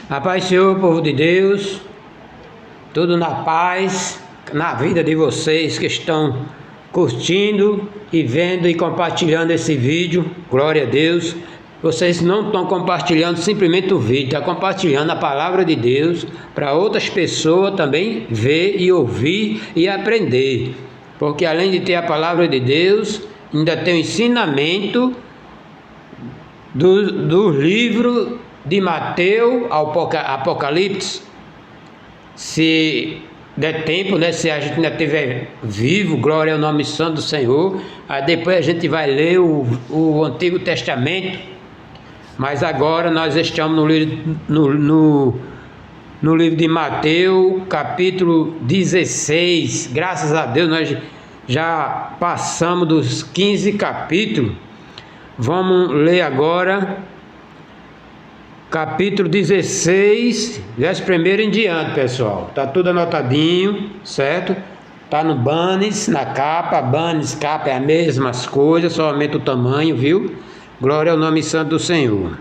A paz, Senhor, povo de Deus, tudo na paz, na vida de vocês que estão curtindo e vendo e compartilhando esse vídeo. Glória a Deus. Vocês não estão compartilhando simplesmente o vídeo, estão compartilhando a palavra de Deus para outras pessoas também ver e ouvir e aprender. Porque além de ter a palavra de Deus, ainda tem o ensinamento do livro de Mateus ao Apocalipse. Se der tempo, né? Se a gente ainda estiver vivo, glória ao nome santo do Senhor. Aí depois a gente vai ler o Antigo Testamento. Mas agora nós estamos no livro de Mateus, capítulo 16. Graças a Deus nós já passamos dos 15 capítulos. Vamos ler agora capítulo 16, verso 1 em diante, pessoal. Tá tudo anotadinho, certo? Tá no Bannes, na capa. Bannes, capa é a mesma coisa, só aumenta o tamanho, viu? Glória ao nome santo do Senhor.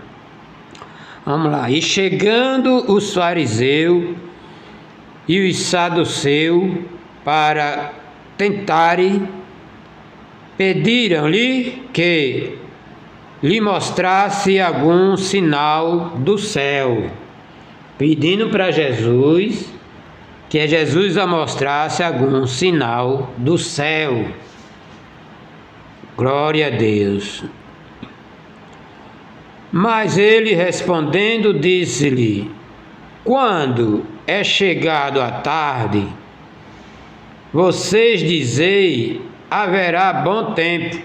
Vamos lá. E chegando os fariseus e os saduceus para tentarem, pediram-lhe que lhe mostrasse algum sinal do céu, pedindo para Jesus que Jesus a mostrasse algum sinal do céu. Glória a Deus. Mas ele respondendo disse-lhe: quando é chegado a tarde, vocês dizei, haverá bom tempo.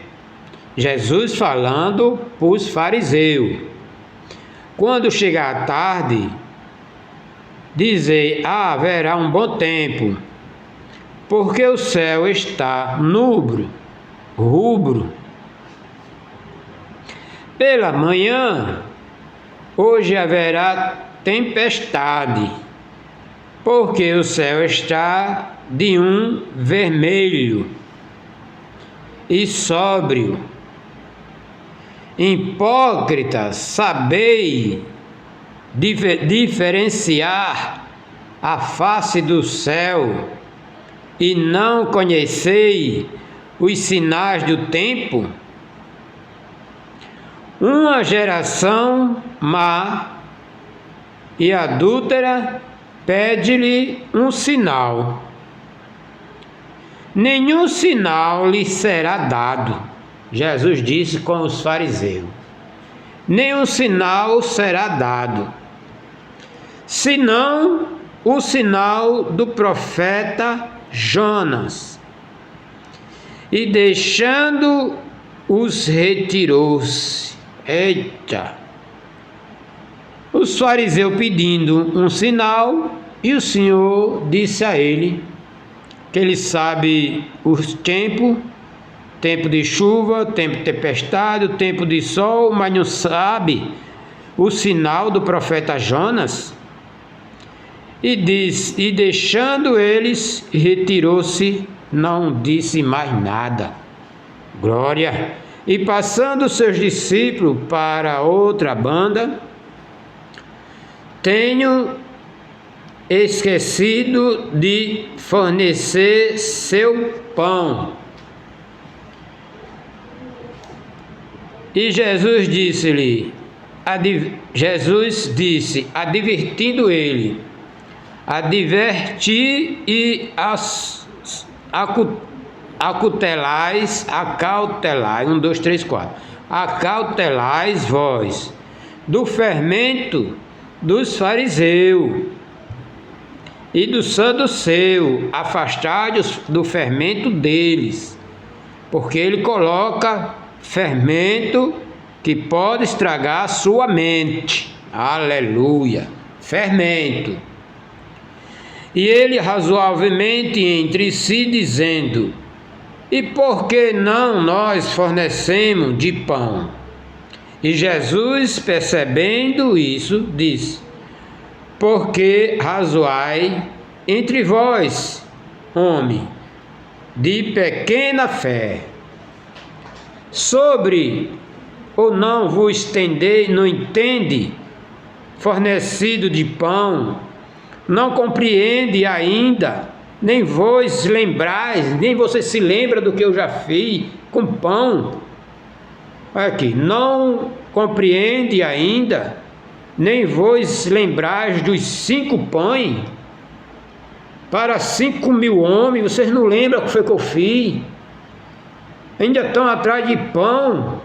Jesus falando para os fariseus: quando chegar a tarde, dizei, haverá um bom tempo, porque o céu está rubro. Pela manhã, hoje haverá tempestade, porque o céu está de um vermelho e sóbrio. Hipócritas, sabei diferenciar a face do céu e não conhecei os sinais do tempo? Uma geração má e adúltera pede-lhe um sinal. Nenhum sinal lhe será dado. Jesus disse com os fariseus: nenhum sinal será dado, senão o sinal do profeta Jonas. E deixando-os retirou-se. Eita! Os fariseus pedindo um sinal, e o Senhor disse a ele que ele sabe os tempos, tempo de chuva, tempo de tempestade, tempo de sol, mas não sabe o sinal do profeta Jonas. E deixando eles, retirou-se, não disse mais nada. Glória! E passando seus discípulos para outra banda, tenho esquecido de fornecer seu pão. E Jesus disse, advertindo ele, adverti e acautelais, 1, 2, 3, 4, acautelais vós do fermento dos fariseus e do saduceu, afastai-vos do fermento deles, porque ele coloca fermento que pode estragar a sua mente. Aleluia! Fermento. E ele razoavelmente entre si dizendo: e por que não nós fornecemos de pão? E Jesus, percebendo isso, disse: porque razoai entre vós, homem de pequena fé? Sobre ou não vos não entende, fornecido de pão? Não compreende ainda, nem vos lembrais, nem você se lembra do que eu já fiz com pão. Aqui, não compreende ainda, nem vos lembrais dos 5 pães para 5.000 homens. Vocês não lembram o que foi que eu fiz? Ainda estão atrás de pão.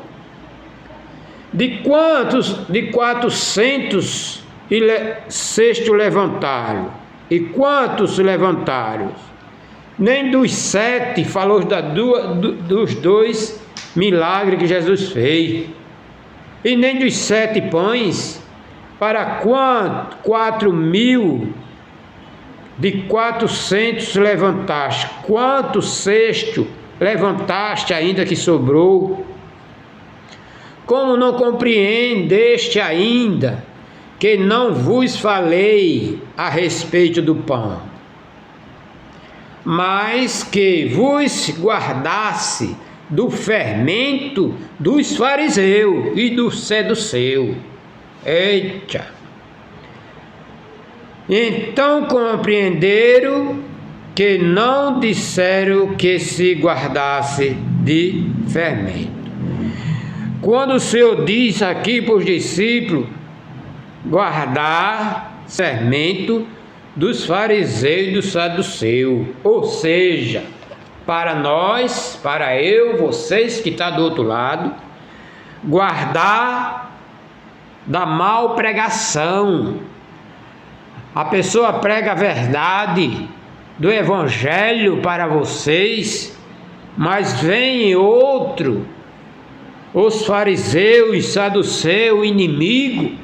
De 400 cestos levantaram. E quantos levantaram? Nem dos 7, falou dos 2 milagres que Jesus fez. E nem dos 7 pães. Para quanto? 4.000 de 400 levantaste. Quantos cestos levantaste ainda que sobrou? Como não compreendeste ainda que não vos falei a respeito do pão, mas que vos guardasse do fermento dos fariseus e do saduceu? Eita! Então compreenderam que não disseram que se guardasse de fermento. Quando o Senhor diz aqui para os discípulos guardar fermento dos fariseus e do saduceu, ou seja, para nós, para eu, vocês que estão do outro lado, guardar da mal pregação. A pessoa prega a verdade do evangelho para vocês, mas vem outro, os fariseus e saduceus, inimigo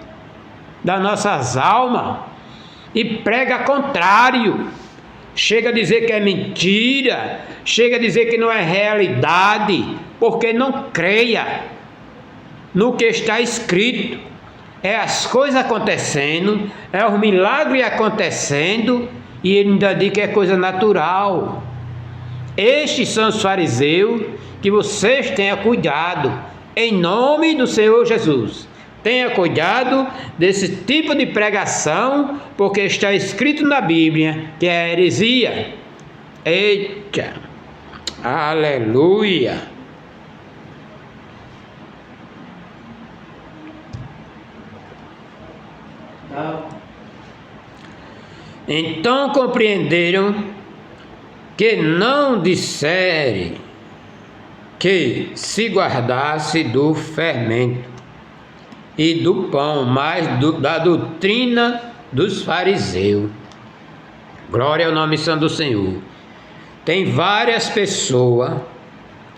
das nossas almas, e prega contrário. Chega a dizer que é mentira, chega a dizer que não é realidade, porque não creia no que está escrito. É as coisas acontecendo, é os milagres acontecendo, e ele ainda diz que é coisa natural. Estes são os fariseus que vocês tenham cuidado, em nome do Senhor Jesus. Tenha cuidado desse tipo de pregação, porque está escrito na Bíblia que é heresia. Eita! Aleluia! Então compreenderam que não disserem que se guardasse do fermento e do pão, mas da doutrina dos fariseus. Glória ao nome santo do Senhor. Tem várias pessoas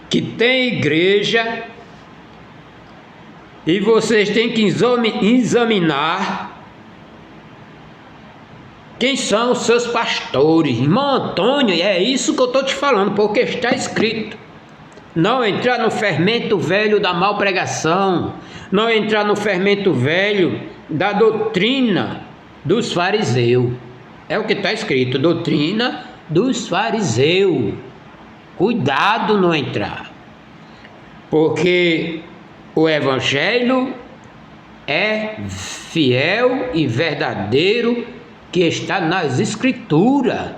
que têm igreja e vocês têm que examinar quem são os seus pastores. Irmão Antônio, é isso que eu estou te falando, porque está escrito. Não entrar no fermento velho da mal pregação, não entrar no fermento velho da doutrina dos fariseus. É o que está escrito, doutrina dos fariseus. Cuidado não entrar, porque o evangelho é fiel e verdadeiro, que está nas escrituras.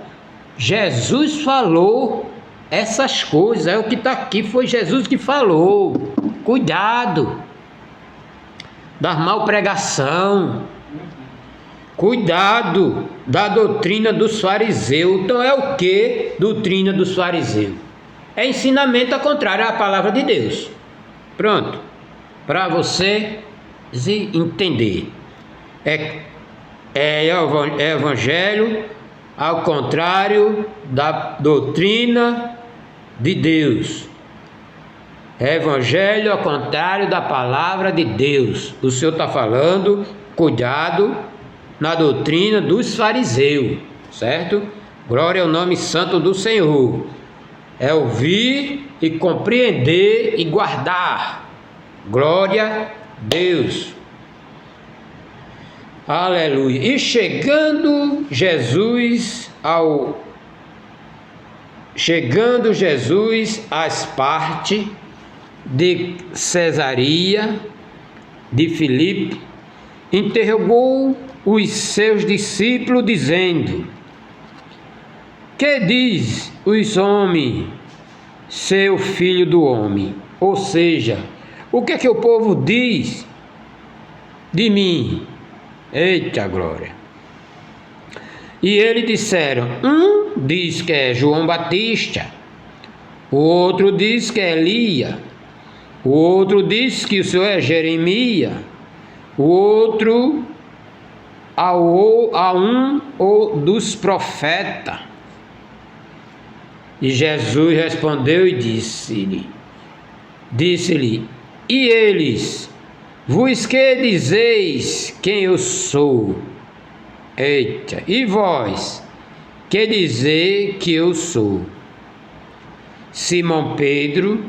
Jesus falou essas coisas, é o que está aqui, foi Jesus que falou. Cuidado da mal pregação, cuidado da doutrina dos fariseus. Então é o que? Doutrina dos fariseus é ensinamento ao contrário à palavra de Deus. Pronto, para você entender, é evangelho ao contrário da doutrina de Deus. É evangelho ao contrário da palavra de Deus. O Senhor está falando, cuidado na doutrina dos fariseus, certo? Glória ao nome santo do Senhor. É ouvir e compreender e guardar. Glória a Deus. Aleluia. E chegando Jesus às partes de Cesaria de Filipe, interrogou os seus discípulos, dizendo: que diz os homens ser o Filho do Homem? Ou seja, o que é que o povo diz de mim? Eita glória! E eles disseram: um diz que é João Batista, o outro diz que é Elias, o outro diz que o Senhor é Jeremias, o outro a um ou dos profetas. E Jesus respondeu e disse-lhe: e eles, vos que dizeis quem eu sou? Eita, e vós, que dizer que eu sou? Simão Pedro,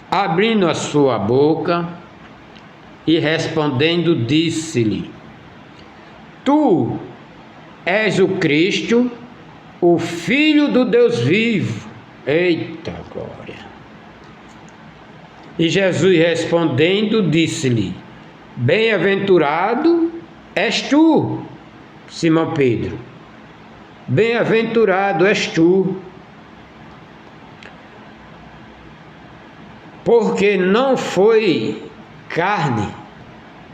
abrindo a sua boca e respondendo, disse-lhe: tu és o Cristo, o Filho do Deus vivo. Eita glória! E Jesus respondendo, disse-lhe: bem-aventurado és tu, Simão Pedro, bem-aventurado és tu, porque não foi carne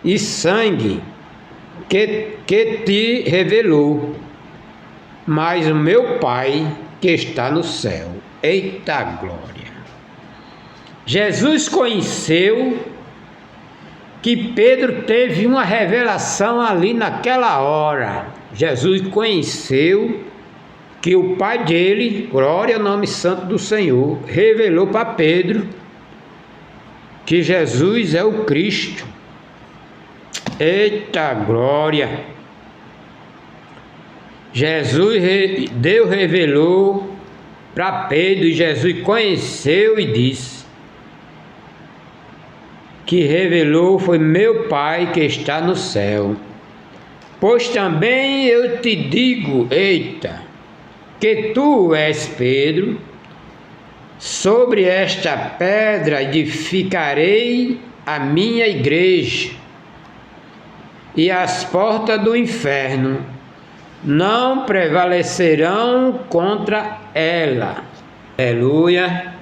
e sangue que te revelou, mas o meu Pai que está no céu. Eita glória! Jesus conheceu que Pedro teve uma revelação ali naquela hora. Jesus conheceu que o Pai dele, glória ao nome santo do Senhor, revelou para Pedro que Jesus é o Cristo. Eita glória! Deus revelou para Pedro, e Jesus conheceu e disse que revelou foi meu Pai que está no céu. Pois também eu te digo, eita, que tu és Pedro, sobre esta pedra edificarei a minha igreja, e as portas do inferno não prevalecerão contra ela. Aleluia!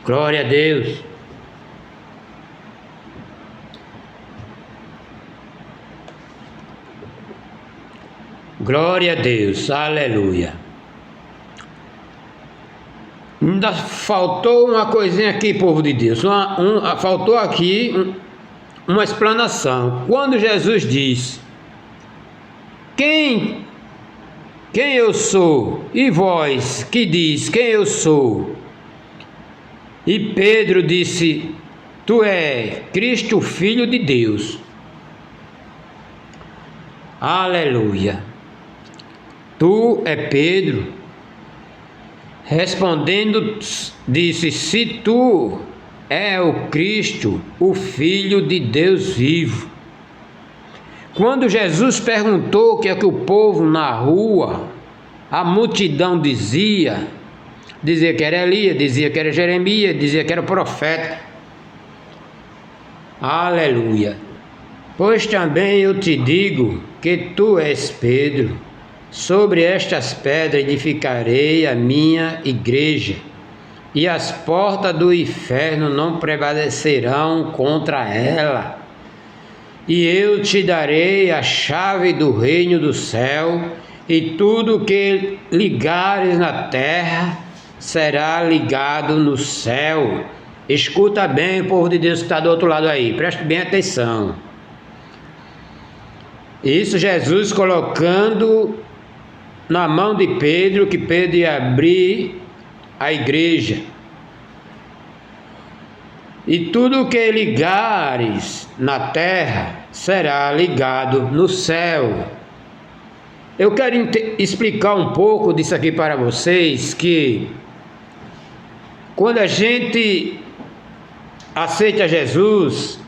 Glória a Deus! Glória a Deus, aleluia. Ainda faltou uma coisinha aqui, povo de Deus. Faltou aqui uma explanação. Quando Jesus diz: quem eu sou? E vós que diz quem eu sou? E Pedro disse: tu és Cristo, Filho de Deus. Aleluia. Tu é Pedro. Respondendo, disse: se tu é o Cristo, o Filho de Deus vivo. Quando Jesus perguntou o que é que o povo na rua, a multidão dizia que era Elias, dizia que era Jeremias, dizia que era profeta. Aleluia. Pois também eu te digo que tu és Pedro, sobre estas pedras edificarei a minha igreja, e as portas do inferno não prevalecerão contra ela. E eu te darei a chave do reino do céu, e tudo que ligares na terra será ligado no céu. Escuta bem, povo de Deus que está do outro lado aí, preste bem atenção. Isso Jesus colocando na mão de Pedro, que Pedro ia abrir a igreja. E tudo que ligares na terra será ligado no céu. Eu quero explicar um pouco disso aqui para vocês, que quando a gente aceita Jesus,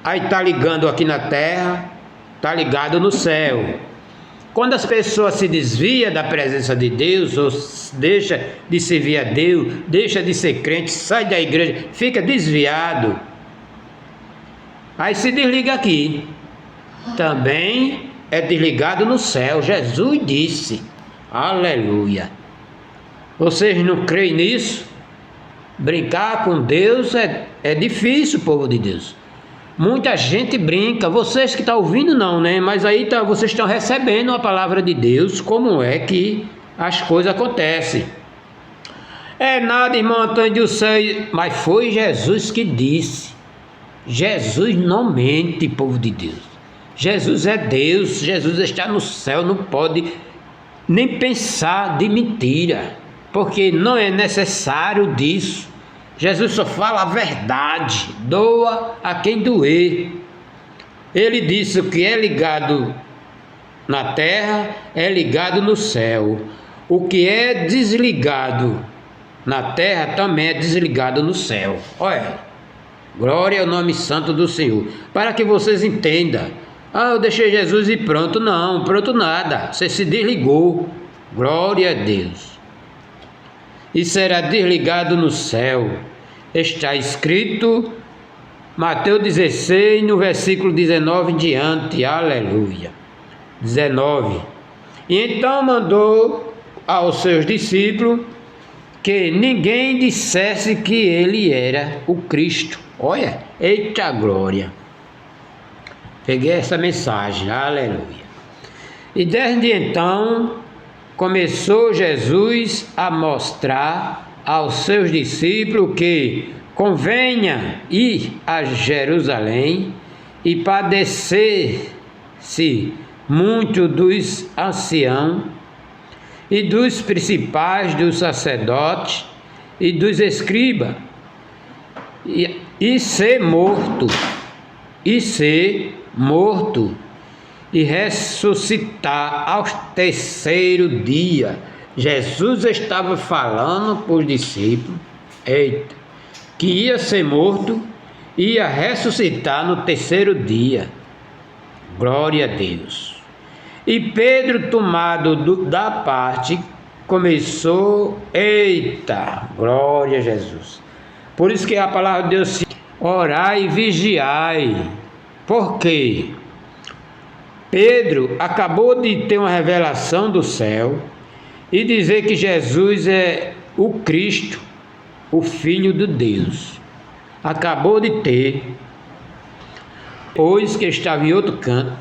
aí está ligando aqui na terra, está ligado no céu. Quando as pessoas se desviam da presença de Deus, ou deixa de servir a Deus, deixa de ser crente, sai da igreja, fica desviado, Aí se desliga aqui. Também é desligado no céu. Jesus disse. Aleluia. Vocês não creem nisso? Brincar com Deus é difícil, povo de Deus. Muita gente brinca. Vocês que estão ouvindo não, né? Mas aí vocês estão recebendo a palavra de Deus. Como é que as coisas acontecem? É nada, irmão Antônio do céu. Mas foi Jesus que disse. Jesus não mente, povo de Deus. Jesus é Deus, Jesus está no céu, não pode nem pensar de mentira, porque não é necessário disso. Jesus só fala a verdade, doa a quem doer. Ele disse: o que é ligado na terra é ligado no céu, o que é desligado na terra também é desligado no céu. Olha, glória ao nome santo do Senhor, para que vocês entendam. Eu deixei Jesus e pronto. Não, pronto nada. Você se desligou. Glória a Deus. E será desligado no céu. Está escrito, Mateus 16, no versículo 19 em diante. Aleluia. 19. E então mandou aos seus discípulos que ninguém dissesse que ele era o Cristo. Olha, eita glória. Peguei essa mensagem, aleluia. E desde então começou Jesus a mostrar aos seus discípulos que convenha ir a Jerusalém e padecer-se muito dos anciãos e dos principais, dos sacerdotes e dos escribas, e ser morto e ressuscitar ao terceiro dia. Jesus estava falando para os discípulos, que ia ser morto, ia ressuscitar no terceiro dia. Glória a Deus. E Pedro, tomado da parte, começou, glória a Jesus. Por isso que a palavra de Deus: orai e vigiai. Por quê? Pedro acabou de ter uma revelação do céu e dizer que Jesus é o Cristo, o Filho de Deus. Acabou de ter, pois que estava em outro canto,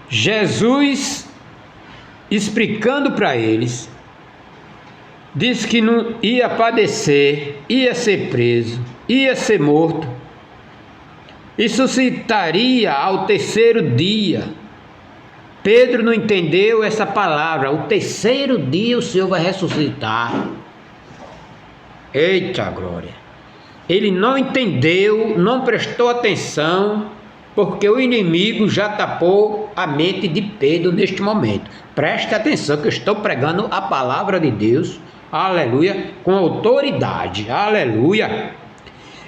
Jesus explicando para eles, disse que não ia padecer, ia ser preso, ia ser morto, e suscitaria ao terceiro dia. Pedro não entendeu essa palavra. O terceiro dia o Senhor vai ressuscitar. Eita glória! Ele não entendeu, não prestou atenção, porque o inimigo já tapou a mente de Pedro neste momento. Preste atenção que eu estou pregando a palavra de Deus, aleluia, com autoridade, aleluia.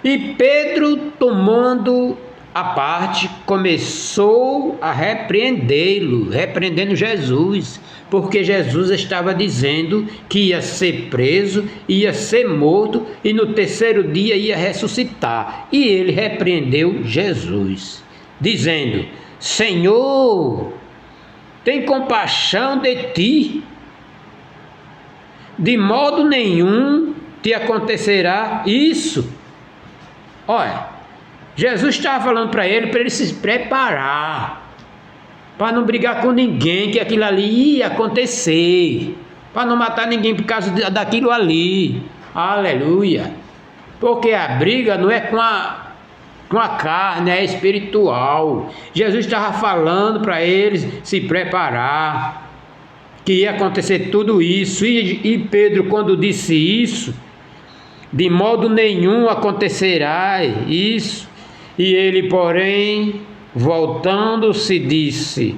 E Pedro, tomando a parte, começou a repreendendo Jesus, porque Jesus estava dizendo que ia ser preso, ia ser morto e no terceiro dia ia ressuscitar. E ele repreendeu Jesus, dizendo: Senhor, tem compaixão de ti, de modo nenhum te acontecerá isso. Olha, Jesus estava falando para ele se preparar, para não brigar com ninguém, que aquilo ali ia acontecer, para não matar ninguém por causa daquilo ali, aleluia, porque a briga não é com a carne, é espiritual. Jesus estava falando para eles se preparar, que ia acontecer tudo isso, e Pedro, quando disse isso, de modo nenhum acontecerá isso. E ele, porém, voltando-se, disse: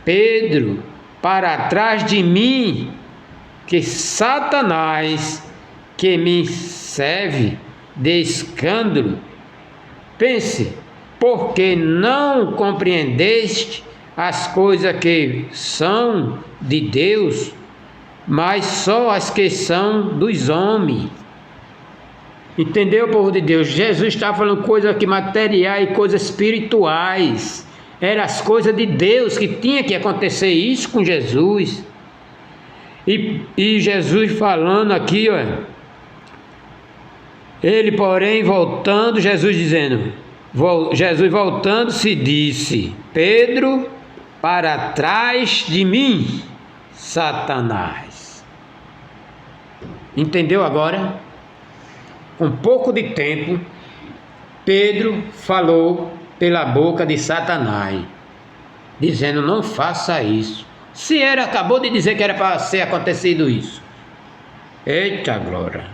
Pedro, para trás de mim, que Satanás, que me serve de escândalo. Pense, porque não compreendeste as coisas que são de Deus, mas só as que são dos homens. Entendeu, povo de Deus? Jesus está falando coisas aqui materiais e coisas espirituais. Eram as coisas de Deus que tinha que acontecer isso com Jesus. E Jesus falando aqui, ó. Ele, porém, voltando, Jesus voltando-se disse: Pedro, para trás de mim, Satanás. Entendeu agora? Com pouco de tempo, Pedro falou pela boca de Satanás, dizendo: não faça isso. Se acabou de dizer que era para ser acontecido isso. Eita glória!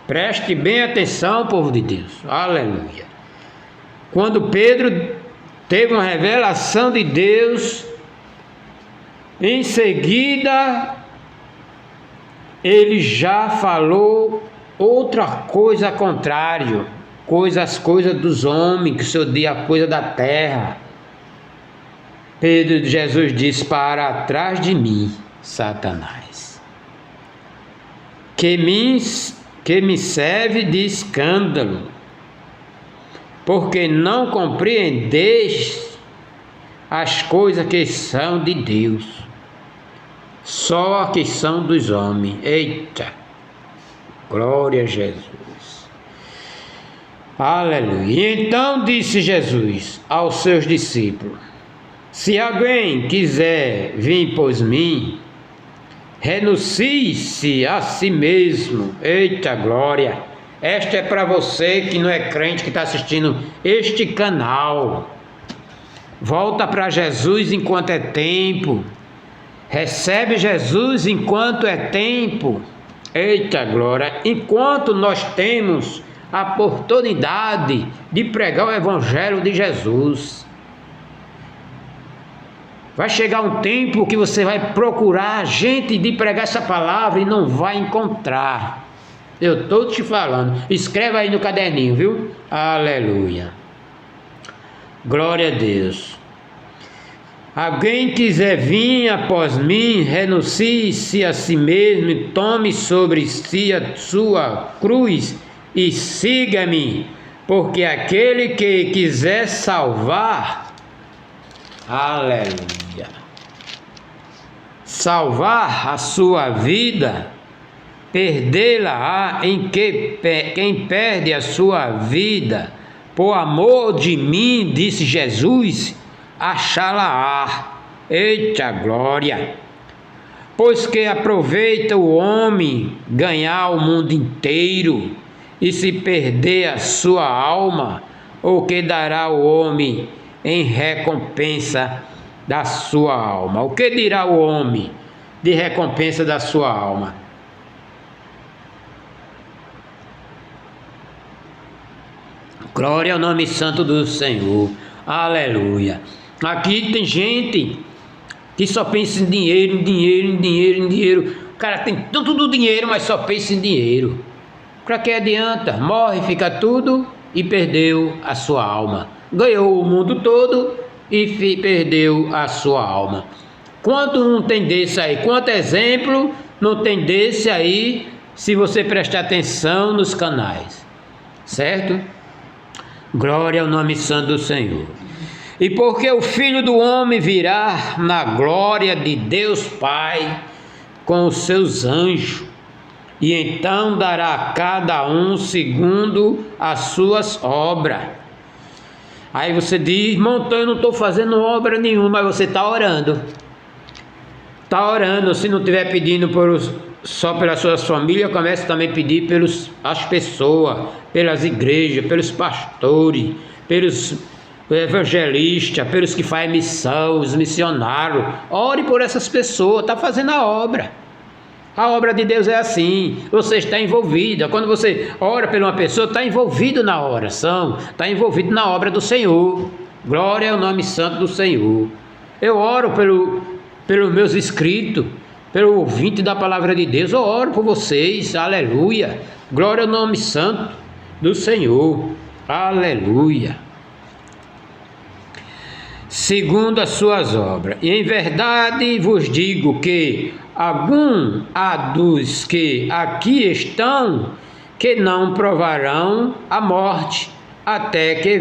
Preste bem atenção, povo de Deus. Aleluia. Quando Pedro teve uma revelação de Deus, em seguida ele já falou outra coisa contrária, as coisas dos homens, que se odia a coisa da terra. Jesus disse: para trás de mim, Satanás, que me serve de escândalo, porque não compreendeis as coisas que são de Deus, só que são dos homens. Eita, glória a Jesus, aleluia. Então disse Jesus aos seus discípulos: se alguém quiser vir após mim, renuncie-se a si mesmo. Eita glória! Esta é para você que não é crente, que está assistindo este canal. Volta para Jesus enquanto é tempo. Recebe Jesus enquanto é tempo. Eita glória! Enquanto nós temos a oportunidade de pregar o Evangelho de Jesus. Vai chegar um tempo que você vai procurar gente de pregar essa palavra e não vai encontrar. Eu estou te falando. Escreva aí no caderninho, viu? Aleluia. Glória a Deus. Alguém quiser vir após mim, renuncie-se a si mesmo e tome sobre si a sua cruz e siga-me. Porque aquele que quiser salvar, aleluia, salvar a sua vida, perdê-la-á. Quem perde a sua vida por amor de mim, disse Jesus, achá-la-á. Eita glória! Pois que aproveita o homem ganhar o mundo inteiro e se perder a sua alma, ou que dará o homem em recompensa da sua alma? O que dirá o homem de recompensa da sua alma? Glória ao nome santo do Senhor. Aleluia. Aqui tem gente que só pensa em dinheiro, em dinheiro, em dinheiro, em dinheiro. O cara tem tanto do dinheiro, mas só pensa em dinheiro. Para que adianta? Morre, fica tudo e perdeu a sua alma. Ganhou o mundo todo e perdeu a sua alma. Quanto não tem desse aí? Quanto exemplo não tem desse aí, se você prestar atenção nos canais, certo? Glória ao nome santo do Senhor. E porque o Filho do Homem virá na glória de Deus Pai com os seus anjos, e então dará a cada um segundo as suas obras. Aí você diz: irmão, eu não estou fazendo obra nenhuma, mas você está orando. Está orando. Se não estiver pedindo só pelas suas famílias, comece também a pedir pelas pessoas, pelas igrejas, pelos pastores, pelos evangelistas, pelos que fazem missão, os missionários. Ore por essas pessoas, está fazendo a obra. A obra de Deus é assim, você está envolvido. Quando você ora por uma pessoa, está envolvido na oração, está envolvido na obra do Senhor. Glória ao nome santo do Senhor. Eu oro pelos meus inscritos, pelo ouvinte da palavra de Deus. Eu oro por vocês, aleluia. Glória ao nome santo do Senhor, aleluia. Segundo as suas obras. E em verdade vos digo que algum há dos que aqui estão que não provarão a morte, até que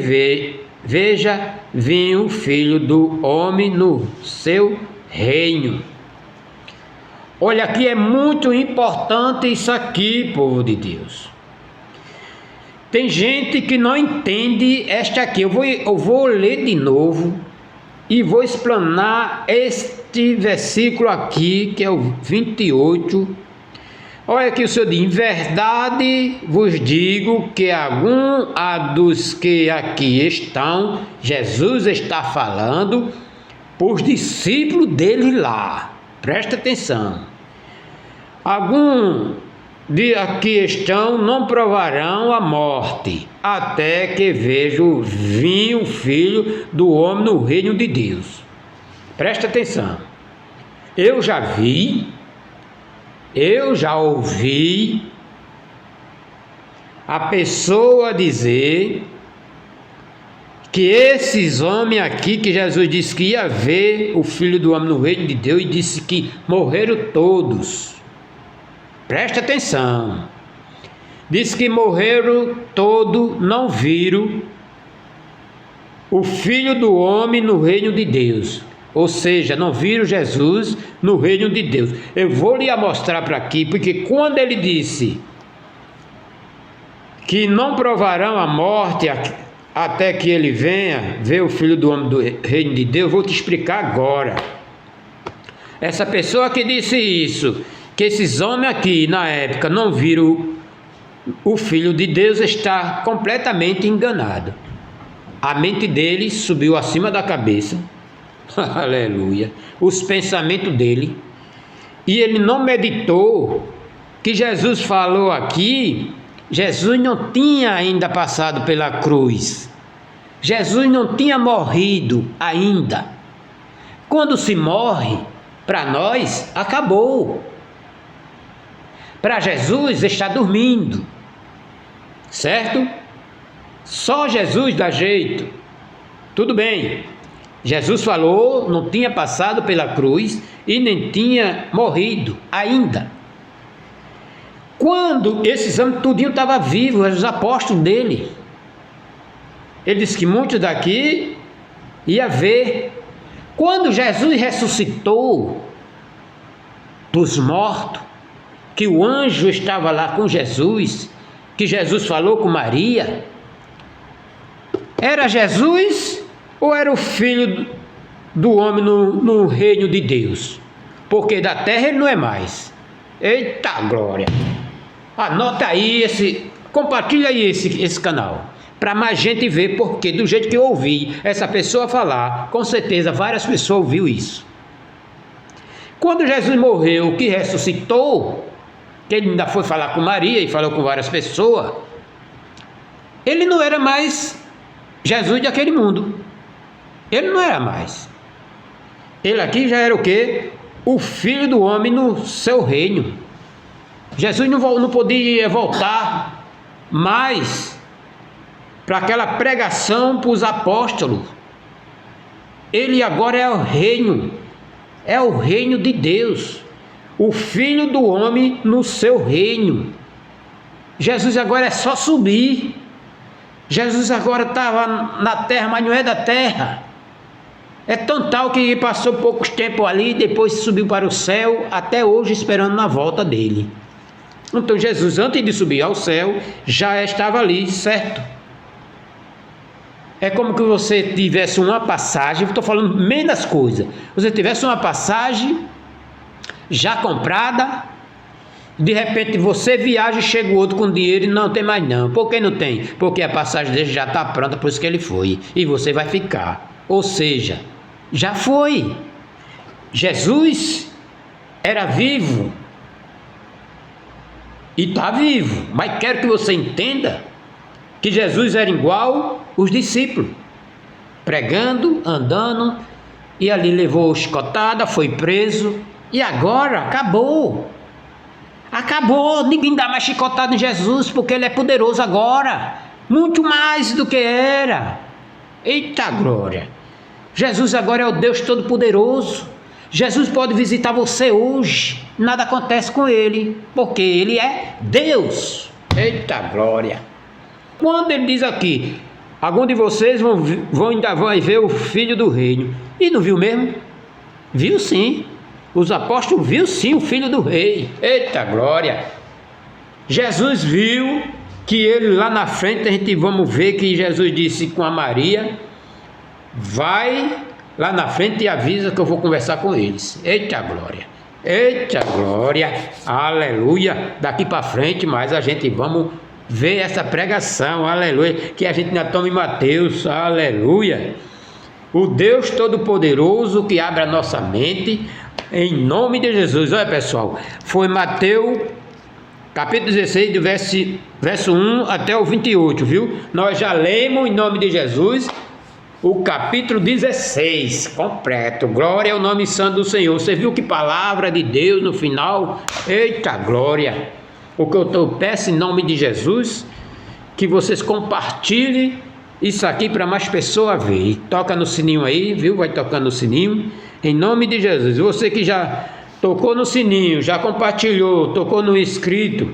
veja vir o Filho do Homem no seu reino. Olha, aqui é muito importante isso aqui, povo de Deus. Tem gente que não entende esta aqui. Eu vou ler de novo e vou explanar este versículo aqui, que é o 28. Olha aqui o Senhor diz: em verdade vos digo que algum dos que aqui estão, Jesus está falando para os discípulos dele lá. Presta atenção. Algum de aqui estão não provarão a morte, até que vejam vir o Filho do Homem no reino de Deus. Presta atenção. Eu já vi, eu já ouvi a pessoa dizer que esses homens aqui, que Jesus disse que ia ver o Filho do Homem no reino de Deus, e disse que morreram todos. Presta atenção. Diz que morreram todos, não viram o Filho do Homem no reino de Deus. Ou seja, não viram Jesus no reino de Deus. Eu vou lhe mostrar para aqui, porque quando ele disse que não provarão a morte até que ele venha ver o Filho do Homem do reino de Deus, eu vou te explicar agora. Essa pessoa que disse isso, que esses homens aqui na época não viram o Filho de Deus, está completamente enganado. A mente dele subiu acima da cabeça, aleluia, os pensamentos dele, e ele não meditou que Jesus falou aqui. Jesus não tinha ainda passado pela cruz, Jesus não tinha morrido ainda. Quando se morre, para nós, acabou. Para Jesus está dormindo, certo? Só Jesus dá jeito. Tudo bem, Jesus falou, não tinha passado pela cruz e nem tinha morrido ainda. Quando esses homens tudinho estavam vivos, os apóstolos dele, ele disse que muitos daqui ia ver. Quando Jesus ressuscitou dos mortos, que o anjo estava lá com Jesus, que Jesus falou com Maria, era Jesus ou era o Filho do Homem no reino de Deus? Porque da terra ele não é mais. Eita glória! Anota aí, compartilha aí esse canal, para mais gente ver, porque do jeito que eu ouvi essa pessoa falar, com certeza várias pessoas ouviram isso. Quando Jesus morreu, que ressuscitou, que ele ainda foi falar com Maria e falou com várias pessoas, ele não era mais Jesus daquele mundo. Ele não era mais. Ele aqui já era o quê? O Filho do Homem no seu reino. Jesus não podia voltar mais para aquela pregação para os apóstolos. Ele agora é o reino de Deus. O Filho do Homem no seu reino. Jesus agora é só subir. Jesus agora estava na terra, mas não é da terra. É tão tal que passou poucos tempos ali, depois subiu para o céu, até hoje esperando na volta dele. Então Jesus, antes de subir ao céu, já estava ali, certo? É como que você tivesse uma passagem, estou falando menos coisas. Você tivesse uma passagem já comprada, de repente você viaja e chega o outro com dinheiro e não tem mais não. Por que não tem? Porque a passagem dele já está pronta, por isso que ele foi, e você vai ficar. Ou seja, já foi. Jesus era vivo e está vivo, mas quero que você entenda que Jesus era igual os discípulos, pregando, andando, e ali levou chicotada, foi preso. E agora acabou, ninguém dá mais chicotada em Jesus, porque ele é poderoso agora, muito mais do que era. Eita glória! Jesus agora é o Deus Todo-Poderoso. Jesus pode visitar você hoje, nada acontece com ele, porque ele é Deus. Eita glória! Quando ele diz aqui, algum de vocês ainda vai ver o Filho do Reino. E não viu mesmo? Viu sim. Os apóstolos viu sim o Filho do Rei. Eita glória! Jesus viu que ele lá na frente, a gente vamos ver que Jesus disse com a Maria, vai lá na frente e avisa que eu vou conversar com eles. Eita glória! Eita glória! Aleluia! Daqui para frente, mas a gente vamos ver essa pregação, aleluia, que a gente ainda toma em Mateus, aleluia. O Deus Todo-Poderoso que abre a nossa mente, em nome de Jesus. Olha pessoal, foi Mateus capítulo 16, do verso 1 até o 28, viu? Nós já lemos em nome de Jesus o capítulo 16 completo. Glória ao nome santo do Senhor. Você viu que palavra de Deus no final? Eita glória! O que eu peço em nome de Jesus, que vocês compartilhem isso aqui para mais pessoas verem. E toca no sininho aí, viu? Vai tocando no sininho, em nome de Jesus. Você que já tocou no sininho, já compartilhou, tocou no inscrito,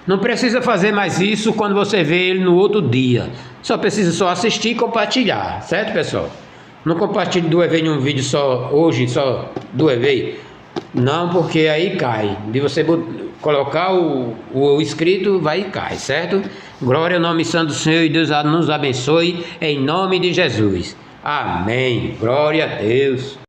não precisa fazer mais isso quando você vê ele no outro dia. Só precisa só assistir e compartilhar, certo pessoal? Não compartilhe 2 vezes em um vídeo só, hoje só 2 vezes. Não, porque aí cai. De você colocar o inscrito, vai e cai, certo? Glória ao nome santo do Senhor e Deus nos abençoe em nome de Jesus. Amém. Glória a Deus.